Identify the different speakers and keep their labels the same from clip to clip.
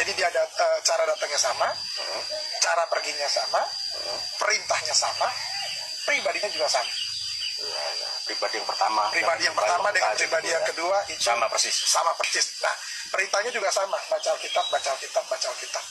Speaker 1: Jadi dia cara datangnya sama, cara perginya sama, perintahnya sama, pribadinya juga sama.
Speaker 2: Ya. Pribadi yang pertama
Speaker 1: dengan pribadi yang kedua itu
Speaker 2: sama persis.
Speaker 1: Nah, perintahnya juga sama, baca Alkitab.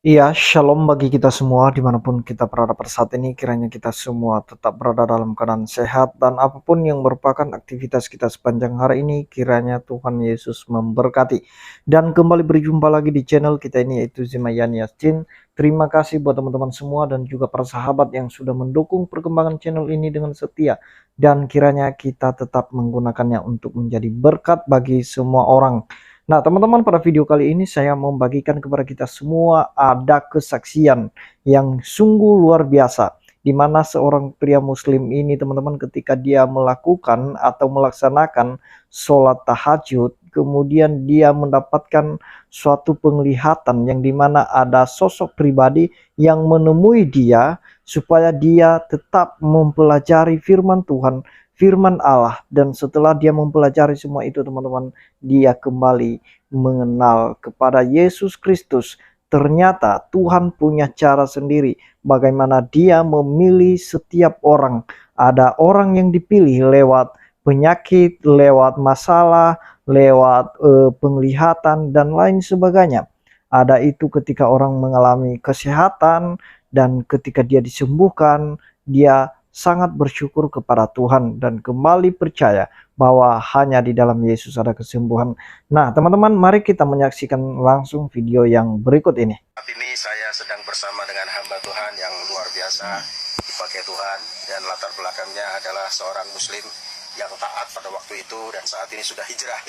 Speaker 3: Iya, shalom bagi kita semua dimanapun kita berada pada saat ini. Kiranya kita semua tetap berada dalam keadaan sehat dan apapun yang merupakan aktivitas kita sepanjang hari ini, kiranya Tuhan Yesus memberkati. Dan kembali berjumpa lagi di channel kita ini, yaitu Zimayan Yastin. Terima kasih buat teman-teman semua dan juga para sahabat yang sudah mendukung perkembangan channel ini dengan setia. Dan kiranya kita tetap menggunakannya untuk menjadi berkat bagi semua orang. Nah teman-teman, pada video kali ini saya membagikan kepada kita semua ada kesaksian yang sungguh luar biasa, di mana seorang pria muslim ini teman-teman ketika dia melakukan atau melaksanakan sholat tahajud, kemudian dia mendapatkan suatu penglihatan yang dimana ada sosok pribadi yang menemui dia supaya dia tetap mempelajari firman Tuhan, firman Allah. Dan setelah dia mempelajari semua itu teman-teman, dia kembali mengenal kepada Yesus Kristus. Ternyata Tuhan punya cara sendiri bagaimana dia memilih setiap orang. Ada orang yang dipilih lewat penyakit, lewat masalah, lewat penglihatan dan lain sebagainya. Ada itu ketika orang mengalami kesehatan, dan ketika dia disembuhkan, dia sangat bersyukur kepada Tuhan dan kembali percaya bahwa hanya di dalam Yesus ada kesembuhan. Nah teman-teman, mari kita menyaksikan langsung video yang berikut ini.
Speaker 2: Saat ini saya sedang bersama dengan hamba Tuhan yang luar biasa dipakai Tuhan, dan latar belakangnya adalah seorang muslim yang taat pada waktu itu dan saat ini sudah hijrah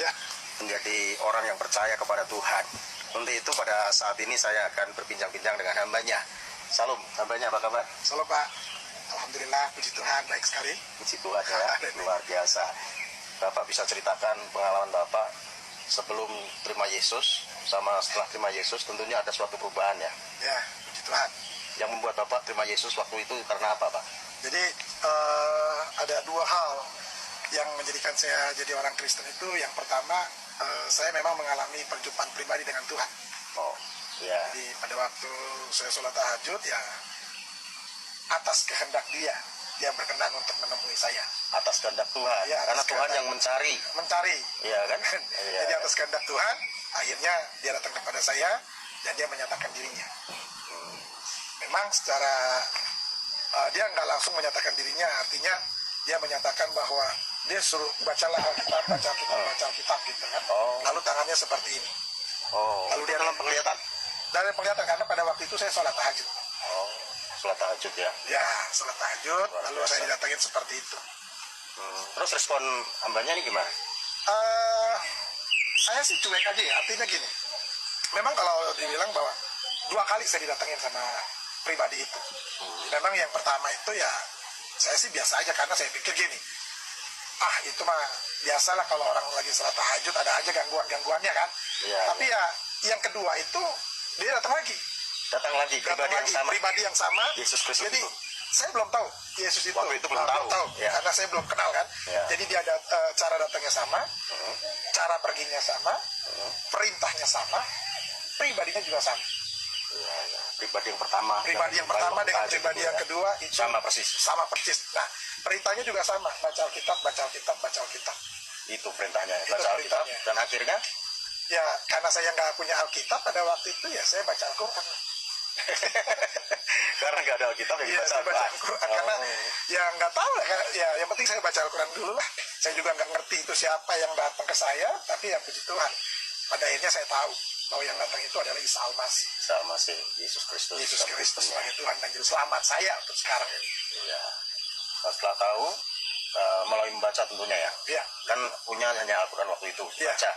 Speaker 2: menjadi orang yang percaya kepada Tuhan. Untuk itu pada saat ini saya akan berbincang-bincang dengan hambanya. Salam, hambanya apa kabar?
Speaker 1: Salam Pak, alhamdulillah, puji Tuhan, baik sekali.
Speaker 2: Puji Tuhan ya, luar biasa. Bapak bisa ceritakan pengalaman Bapak sebelum terima Yesus sama setelah terima Yesus, tentunya ada suatu perubahan ya?
Speaker 1: Ya, puji Tuhan.
Speaker 2: Yang membuat Bapak terima Yesus waktu itu karena apa Pak?
Speaker 1: Jadi ada dua hal yang menjadikan saya jadi orang Kristen itu. Yang pertama, saya memang mengalami perjumpaan pribadi dengan Tuhan.
Speaker 2: Oh, ya.
Speaker 1: Jadi pada waktu saya sholat tahajud ya, atas kehendak dia berkenan untuk menemui saya.
Speaker 2: Atas kehendak Tuhan,
Speaker 1: ya,
Speaker 2: karena Tuhan yang mencari. Iya kan?
Speaker 1: Jadi atas kehendak Tuhan, akhirnya dia datang kepada saya dan dia menyatakan dirinya. Memang secara dia nggak langsung menyatakan dirinya, artinya dia menyatakan bahwa dia suruh bacalah Alkitab, baca Alkitab gitu kan. Lalu tangannya seperti ini.
Speaker 2: Lalu dia dalam penglihatan?
Speaker 1: Dalam penglihatan, karena pada waktu itu saya sholat tahajud.
Speaker 2: Sholat tahajud ya?
Speaker 1: Ya, sholat tahajud, lalu saya didatangin seperti itu.
Speaker 2: Terus respon hambanya ini gimana?
Speaker 1: Saya sih cuek aja ya, artinya gini. Memang kalau dibilang bahwa 2 kali saya didatangin sama pribadi itu. Memang yang pertama itu ya, saya sih biasa aja karena saya pikir gini. Itu mah biasalah kalau orang lagi sholat tahajud, ada aja gangguan-gangguannya kan.
Speaker 2: Ya,
Speaker 1: tapi ya, yang kedua itu, dia datang lagi. Pribadi yang sama.
Speaker 2: Yesus Kristus.
Speaker 1: Jadi saya belum tahu Yesus itu.
Speaker 2: Waktu itu belum tahu. Ya.
Speaker 1: Karena saya belum kenal kan.
Speaker 2: Ya.
Speaker 1: Jadi dia ada cara datangnya sama, cara perginya sama, perintahnya sama, pribadinya juga sama.
Speaker 2: Ya. Pribadi yang pertama
Speaker 1: dengan pribadi yang kedua itu
Speaker 2: sama persis.
Speaker 1: Nah, perintahnya juga sama, baca Alkitab.
Speaker 2: Itu perintahnya, baca Alkitab. Dan akhirnya
Speaker 1: ya, karena saya nggak punya Alkitab pada waktu itu, ya saya baca Al-Quran.
Speaker 2: Karena nggak ada Alkitab ya,
Speaker 1: saya baca Al-Quran. Karena ya nggak tahu ya, yang penting saya baca Al-Quran dulu lah. Saya juga nggak ngerti itu siapa yang datang ke saya, tapi ya puji Tuhan, pada akhirnya saya tahu bahwa yang datang itu adalah Isa Al-Masih, Yesus Kristus sebagai Tuhan dan Juru Selamat saya untuk sekarang ini.
Speaker 2: Iya. Setelah tahu, melalui membaca tentunya ya. Kan punya hanya Al-Quran waktu itu, baca.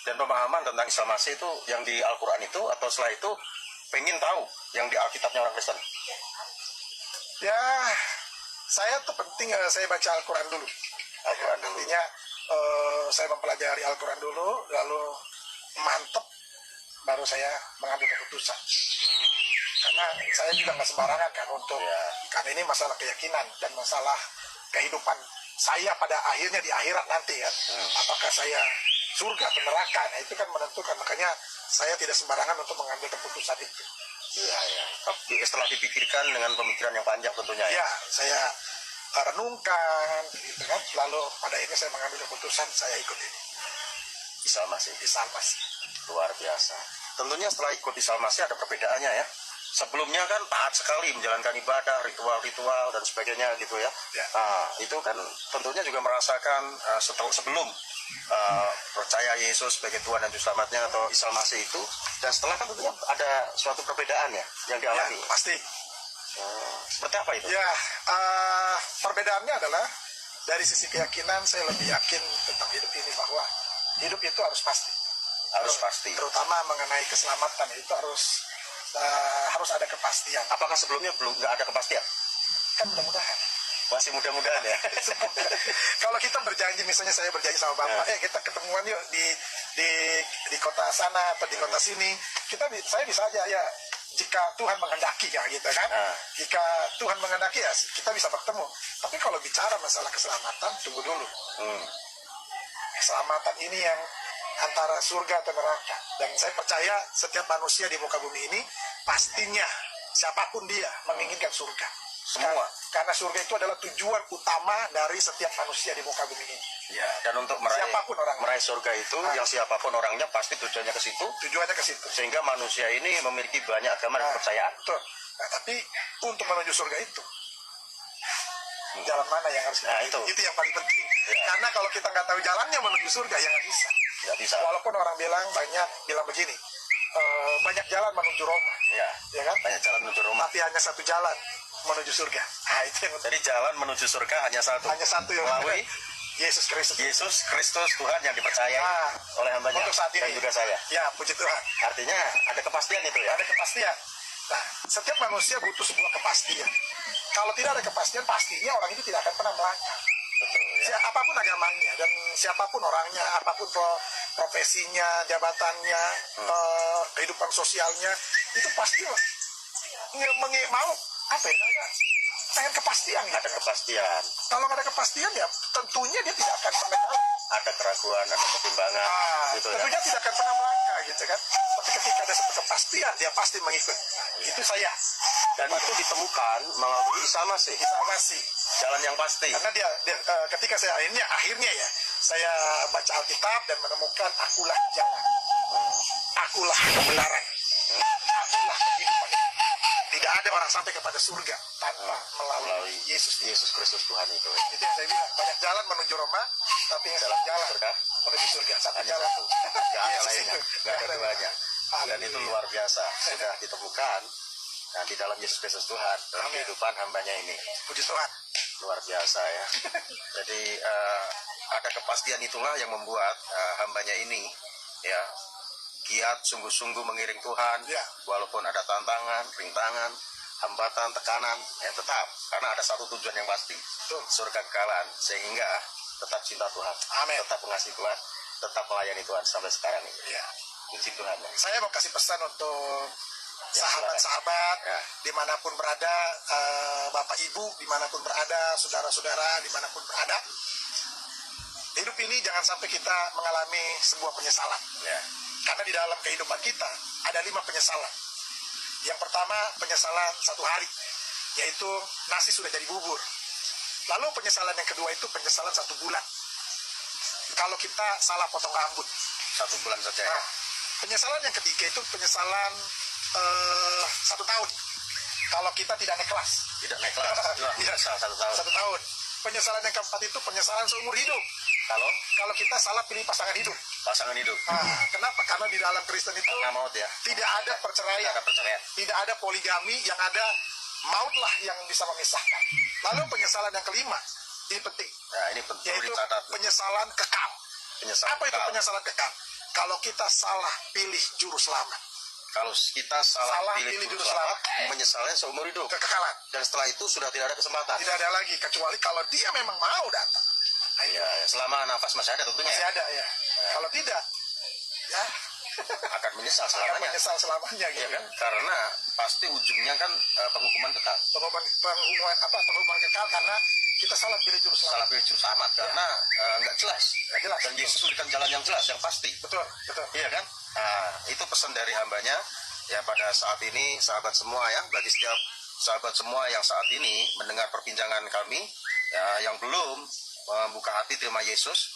Speaker 2: Dan pemahaman tentang Isa Masih itu yang di Al-Quran itu, atau setelah itu pengen tahu yang di Alkitabnya orang Kristen?
Speaker 1: Ya, saya tuh penting saya baca Al-Quran dulu. Artinya saya mempelajari Al-Quran dulu, lalu mantep, baru saya mengambil keputusan. Karena saya juga nggak sembarangan kan untuk, karena ini masalah keyakinan dan masalah kehidupan saya pada akhirnya di akhirat nanti kan. Apakah saya surga atau neraka, nah itu kan menentukan. Makanya saya tidak sembarangan untuk mengambil keputusan itu.
Speaker 2: Iya, ya. Tapi setelah dipikirkan dengan pemikiran yang panjang tentunya ya.
Speaker 1: Ya, saya renungkan, gitu kan. Lalu pada ini saya mengambil keputusan, saya ikut ini.
Speaker 2: Isalmasi.
Speaker 1: Isalmasi.
Speaker 2: Luar biasa. Tentunya setelah ikut Isalmasi ada perbedaannya ya. Sebelumnya kan taat sekali menjalankan ibadah, ritual-ritual dan sebagainya gitu ya.
Speaker 1: Ya.
Speaker 2: Nah, itu kan tentunya juga merasakan sebelum percaya Yesus sebagai Tuhan dan Juru Selamatnya atau Isalmasi itu, dan setelah kan tentunya ada suatu perbedaan ya yang
Speaker 1: Ya,
Speaker 2: dialami.
Speaker 1: pasti.
Speaker 2: Seperti apa itu?
Speaker 1: Ya, perbedaannya adalah dari sisi keyakinan saya lebih yakin tentang hidup ini bahwa hidup itu harus pasti.
Speaker 2: Harus pasti.
Speaker 1: Terutama mengenai keselamatan itu harus ada kepastian.
Speaker 2: Apakah sebelumnya belum nggak ada kepastian?
Speaker 1: Kan mudah-mudahan.
Speaker 2: Masih mudah-mudahan ya.
Speaker 1: Kalau kita berjanji, misalnya saya berjanji sama Bapak, kita ketemuan yuk di kota sana atau di kota sini, saya bisa aja ya, jika Tuhan menghendaki ya gitu kan. Jika Tuhan menghendaki ya kita bisa bertemu. Tapi kalau bicara masalah keselamatan, tunggu dulu. Keselamatan ini yang antara surga atau neraka. Dan saya percaya setiap manusia di muka bumi ini pastinya siapapun dia menginginkan surga.
Speaker 2: Semua.
Speaker 1: Karena surga itu adalah tujuan utama dari setiap manusia di muka bumi ini.
Speaker 2: Ya, dan untuk
Speaker 1: Siapapun orangnya.
Speaker 2: meraih surga itu, yang siapapun orangnya pasti tujuannya ke situ.
Speaker 1: Tujuannya ke situ.
Speaker 2: Sehingga manusia ini memiliki banyak agama dan kepercayaan.
Speaker 1: Betul. Nah, tapi untuk menuju surga itu, jalan mana yang harus kita
Speaker 2: itu.
Speaker 1: Itu yang paling penting. Karena kalau kita nggak tahu jalannya menuju surga, ya nggak bisa.
Speaker 2: Nggak bisa.
Speaker 1: Walaupun orang bilang begini, banyak jalan menuju Roma. Ya kan?
Speaker 2: Banyak jalan menuju Roma.
Speaker 1: Tapi hanya satu jalan menuju surga. Nah, itu yang
Speaker 2: Jadi jalan menuju surga hanya satu.
Speaker 1: hanya satu yang
Speaker 2: melalui
Speaker 1: Yesus Kristus.
Speaker 2: Yesus Kristus Tuhan yang dipercayai oleh hambanya
Speaker 1: untuk saat
Speaker 2: dan
Speaker 1: ini
Speaker 2: juga saya.
Speaker 1: Ya, puji Tuhan.
Speaker 2: Artinya ada kepastian itu ya.
Speaker 1: Ada kepastian. Nah, setiap manusia butuh sebuah kepastian. Kalau tidak ada kepastian, pastinya orang itu tidak akan pernah melangkah.
Speaker 2: Betul ya.
Speaker 1: Apapun agamanya dan siapapun orangnya, apapun profesinya, jabatannya, kehidupan sosialnya, itu pasti mau apa ya? Pengen kepastian.
Speaker 2: Ada kepastian.
Speaker 1: Kalau nggak ada kepastian ya tentunya dia tidak akan pernah jalan.
Speaker 2: Ada keraguan, ada ketimbangan, gitu ya.
Speaker 1: Tentunya tidak akan pernah melangkah gitu kan. Tapi ketika ada satu kepastian dia pasti mengikut. Itu saya.
Speaker 2: Dan itu ditemukan melalui Isalmasi.
Speaker 1: Isalmasi.
Speaker 2: Jalan yang pasti.
Speaker 1: Karena dia ketika saya akhirnya ya saya baca Alkitab dan menemukan akulah jalan, akulah kebenaran, akulah kehidupan. Tidak ada orang sampai kepada surga tanpa melalui Yesus
Speaker 2: Kristus Tuhan itu.
Speaker 1: Itu yang saya bilang, banyak jalan menuju Roma, tapi yang satu jalan
Speaker 2: surga
Speaker 1: menuju surga. Satu
Speaker 2: hanya
Speaker 1: jalan.
Speaker 2: satu. Nggak ada
Speaker 1: Yesus
Speaker 2: lainnya.
Speaker 1: itu.
Speaker 2: Nggak ada duanya. Dan itu
Speaker 1: Haleluya.
Speaker 2: luar biasa. Sudah ditemukan. Nah, di dalam Yesus Kristus Tuhan, dalam
Speaker 1: Amin.
Speaker 2: kehidupan hambanya ini.
Speaker 1: Puji Tuhan.
Speaker 2: Luar biasa ya. Jadi ada kepastian itulah yang membuat hambanya ini ya giat sungguh-sungguh mengiring Tuhan.
Speaker 1: Ya.
Speaker 2: Walaupun ada tantangan, rintangan, hambatan, tekanan, ya tetap. Karena ada satu tujuan yang pasti.
Speaker 1: Betul.
Speaker 2: Surga kekalahan. Sehingga tetap cinta Tuhan.
Speaker 1: Amin.
Speaker 2: Tetap mengasihi Tuhan. Tetap melayani Tuhan sampai sekarang ini.
Speaker 1: Ya.
Speaker 2: Puji Tuhan. Ya.
Speaker 1: Saya mau kasih pesan untuk sahabat-sahabat
Speaker 2: Ya.
Speaker 1: dimanapun berada, Bapak Ibu dimanapun berada, saudara-saudara dimanapun berada. Hidup ini jangan sampai kita mengalami sebuah penyesalan.
Speaker 2: Ya.
Speaker 1: Karena di dalam kehidupan kita ada 5 penyesalan. Yang pertama penyesalan satu hari, yaitu nasi sudah jadi bubur. Lalu penyesalan yang kedua itu penyesalan 1 bulan. Kalau kita salah potong rambut.
Speaker 2: 1 bulan saja ya.
Speaker 1: Nah, penyesalan yang ketiga itu penyesalan 1 tahun. Kalau kita tidak naik kelas.
Speaker 2: Tidak naik kelas.
Speaker 1: Iya.
Speaker 2: 1 tahun.
Speaker 1: 1 tahun. Penyesalan yang keempat itu penyesalan seumur hidup. Kalau kita salah pilih pasangan hidup.
Speaker 2: Pasangan hidup.
Speaker 1: Kenapa? Karena di dalam Kristen itu
Speaker 2: Nggak maut ya.
Speaker 1: tidak ada perceraian,
Speaker 2: Tidak ada perceraian.
Speaker 1: tidak ada poligami, yang ada mautlah yang bisa memisahkan. Lalu penyesalan yang kelima, ini penting,
Speaker 2: Nah, ini perlu
Speaker 1: yaitu
Speaker 2: dicatat.
Speaker 1: penyesalan kekal.
Speaker 2: Penyesalan
Speaker 1: Apa itu
Speaker 2: kekal.
Speaker 1: penyesalan kekal? Kalau kita salah pilih juru selamat,
Speaker 2: Kalau kita salah pilih
Speaker 1: juru
Speaker 2: juru selamat, menyesalnya seumur hidup.
Speaker 1: kekekalan.
Speaker 2: Dan setelah itu sudah tidak ada kesempatan.
Speaker 1: Tidak ada lagi, kecuali kalau dia memang mau datang. Nah,
Speaker 2: Ya, selama nafas masih ada tentunya
Speaker 1: masih ada ya. Kalau tidak, ya
Speaker 2: akan menyesal
Speaker 1: akan
Speaker 2: selamanya.
Speaker 1: menyesal selamanya
Speaker 2: Iya
Speaker 1: gitu
Speaker 2: kan? Karena pasti ujungnya kan penghukuman kekal.
Speaker 1: Penghukuman kekal karena kita salah pilih juru selamat.
Speaker 2: Salah pilih juru selamat karena nggak jelas.
Speaker 1: Nggak jelas.
Speaker 2: Dan Yesus memberikan jalan yang jelas, yang pasti.
Speaker 1: Betul, betul.
Speaker 2: Iya kan? Nah, itu pesan dari hambanya ya pada saat ini, sahabat semua ya, bagi setiap sahabat semua yang saat ini mendengar perbincangan kami ya, yang belum membuka hati terima Yesus,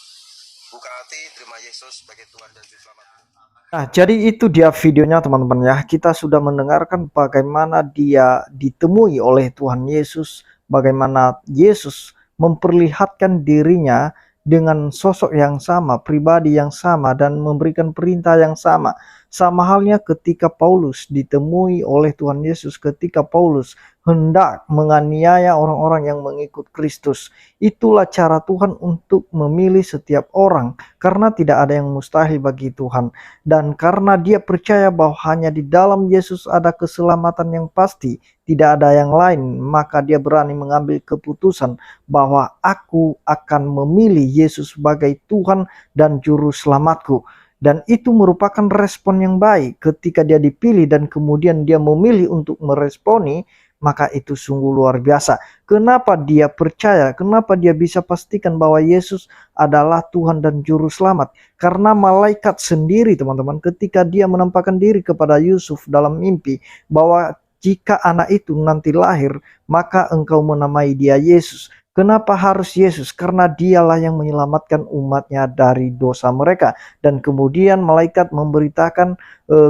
Speaker 2: buka hati terima Yesus sebagai Tuhan dan Juru Selamat.
Speaker 3: Nah, jadi itu dia videonya teman-teman ya. Kita sudah mendengarkan bagaimana dia ditemui oleh Tuhan Yesus, bagaimana Yesus memperlihatkan dirinya dengan sosok yang sama, pribadi yang sama, dan memberikan perintah yang sama. Sama halnya ketika Paulus ditemui oleh Tuhan Yesus, ketika Paulus hendak menganiaya orang-orang yang mengikut Kristus. Itulah cara Tuhan untuk memilih setiap orang, karena tidak ada yang mustahil bagi Tuhan. Dan karena dia percaya bahwa hanya di dalam Yesus ada keselamatan yang pasti, tidak ada yang lain, maka dia berani mengambil keputusan bahwa aku akan memilih Yesus sebagai Tuhan dan Juru Selamatku. Dan itu merupakan respon yang baik ketika dia dipilih dan kemudian dia memilih untuk meresponi, maka itu sungguh luar biasa. Kenapa dia percaya? Kenapa dia bisa pastikan bahwa Yesus adalah Tuhan dan Juru Selamat? Karena malaikat sendiri teman-teman, ketika dia menampakkan diri kepada Yusuf dalam mimpi bahwa jika anak itu nanti lahir, maka engkau menamai dia Yesus. Kenapa harus Yesus? Karena dialah yang menyelamatkan umatnya dari dosa mereka. Dan kemudian malaikat memberitakan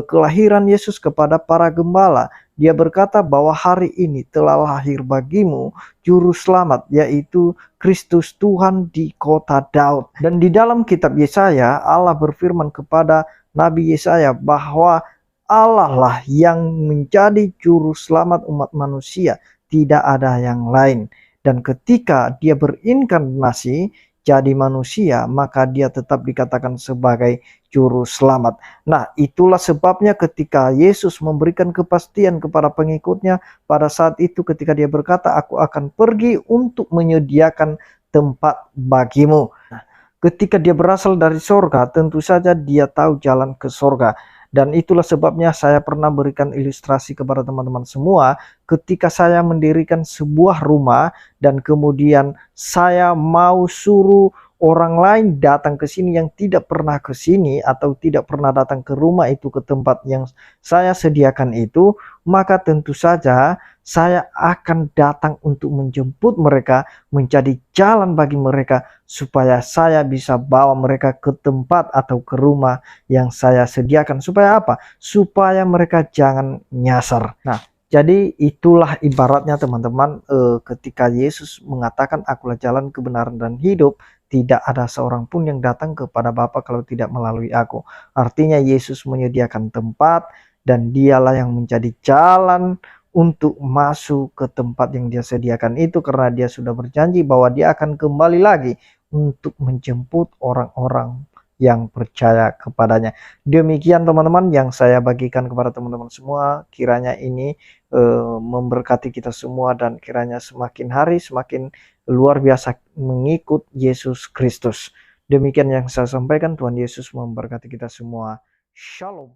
Speaker 3: kelahiran Yesus kepada para gembala. Dia berkata bahwa hari ini telah lahir bagimu Juru Selamat, yaitu Kristus Tuhan di kota Daud. Dan di dalam kitab Yesaya, Allah berfirman kepada Nabi Yesaya bahwa Allah lah yang menjadi Juru Selamat umat manusia, tidak ada yang lain. Dan ketika dia berinkarnasi jadi manusia, maka dia tetap dikatakan sebagai Juru Selamat. Nah, itulah sebabnya ketika Yesus memberikan kepastian kepada pengikutnya pada saat itu ketika dia berkata, aku akan pergi untuk menyediakan tempat bagimu. Nah, ketika dia berasal dari sorga, tentu saja dia tahu jalan ke sorga. Dan itulah sebabnya saya pernah berikan ilustrasi kepada teman-teman semua ketika saya mendirikan sebuah rumah dan kemudian saya mau suruh orang lain datang ke sini yang tidak pernah ke sini atau tidak pernah datang ke rumah itu, ke tempat yang saya sediakan itu, maka tentu saja saya akan datang untuk menjemput mereka, menjadi jalan bagi mereka supaya saya bisa bawa mereka ke tempat atau ke rumah yang saya sediakan. Supaya apa? Supaya mereka jangan nyasar. Nah, jadi itulah ibaratnya teman-teman, ketika Yesus mengatakan akulah jalan, kebenaran, dan hidup, tidak ada seorang pun yang datang kepada Bapa kalau tidak melalui aku. Artinya Yesus menyediakan tempat dan dialah yang menjadi jalan untuk masuk ke tempat yang dia sediakan itu, karena dia sudah berjanji bahwa dia akan kembali lagi untuk menjemput orang-orang yang percaya kepadanya. Demikian teman-teman yang saya bagikan kepada teman-teman semua. Kiranya ini memberkati kita semua dan kiranya semakin hari semakin luar biasa mengikut Yesus Kristus. Demikian yang saya sampaikan. Tuhan Yesus memberkati kita semua. Shalom.